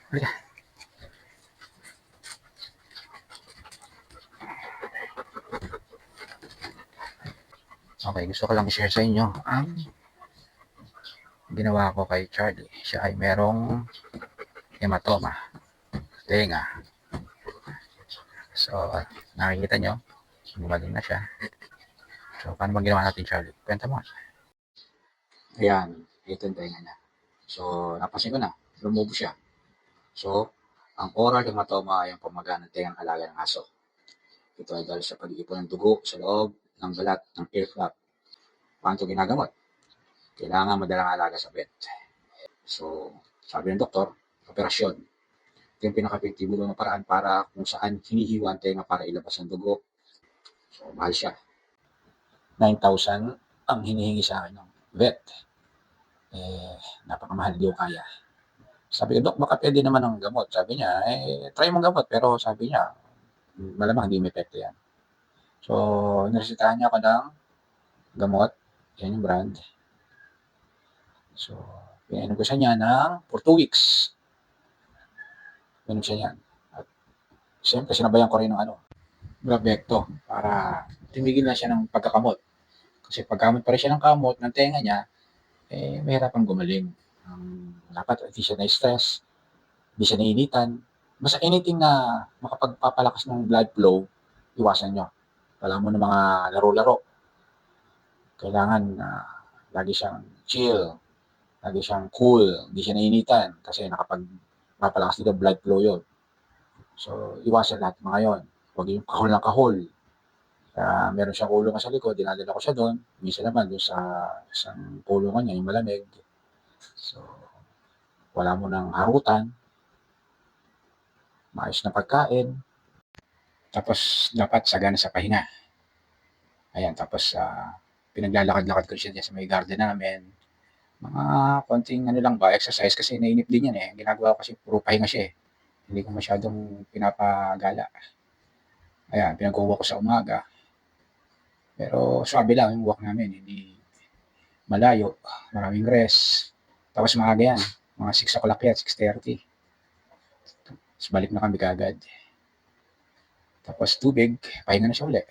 Halika. Okay, gusto ko lang i-share sa inyo ang ginawa ko kay Charlie. Siya ay merong hematoma, tenga. So, nakikita nyo, gumaling na siya. So, paano bang ginawa natin, Charlie? Kwenta mo. Ayan, ito yung tenga niya. So, napansin ko na, lumubo siya. So, ang oral hematoma ay ang pamaga ng tengang alaga ng aso. Ito ay dahil sa pag-iipon ng dugo sa loob ng balat ng ear flap. Paano ito ginagamot? Kailangan madalang alaga sa vet. So, sabi ng doktor, operasyon. Ito yung pinaka-epektibo na paraan para kung saan hinihiwa ang tenga para ilabas ang dugo. So, mahal siya. 9,000 ang hinihingi sa akin ng vet. Napakamahal, di ko kaya. Sabi ko, Dok, baka pwede naman ang gamot. Sabi niya, try mong gamot. Pero sabi niya, malamang hindi may epekto yan. So, niresetahan niya ako ng gamot. Yan yung brand. So, pinainom ko siya niya for 2 weeks. Pinainom siya niyan. At siyempre, sinabayan ko rin ng Bravecto para tumigil na siya ng pagkakamot. Kasi pagkamot pa rin siya ng kamot ng tenga niya, mahirapan gumaling. Dapat hindi siya na-stress, hindi siya nainitan. Basta anything na makapagpapalakas ng blood flow, iwasan nyo. Wala mo ng mga laro-laro. Kailangan lagi siyang chill, lagi siyang cool, hindi siya nainitan kasi nakapagpapalakas dito blood flow yun. So, iwasan lahat mga yun. Huwag yung kahol ng kahol. Meron siyang kulungan sa likod, dinadala ko siya doon. Minsan naman doon sa isang kulungan niya, yung malamig. So, wala mo ng harutan, maayos na pagkain, tapos dapat sagana sa pahinga. Ayan, tapos pinaglalakad-lakad ko siya sa may garden namin. Mga konting lang ba, exercise kasi nainip din yan eh. Ginagawa ko kasi puro pahinga siya eh. Hindi ko masyadong pinapagala. Ayan, pinag-walk ko sa umaga. Pero swabe lang yung walk namin, hindi malayo, maraming rest. Tapos maaga yan, mga 6 o'clock yan, 6:30. Tapos balik na kami kagad. Tapos tubig, pahinga na siya ulit.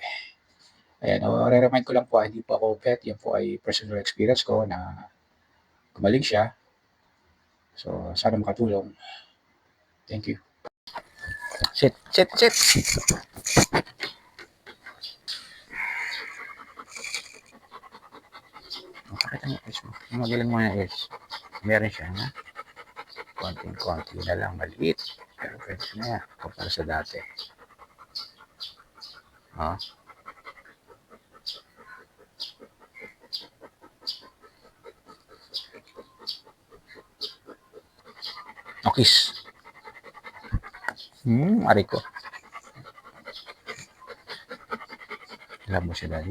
Ayan, re-remind ko lang po, hindi po ako pet, yan po ay personal experience ko na gumaling siya. So, sana makatulong. Thank you. Sit. Makakita niyo guys mo. Magaling mo na guys. Meron siya na. Konting-konti na lang, maliit. Pero pwede na yan. Kumpara sa dati. Okis. Ari ko. Alam mo siya, Daddy?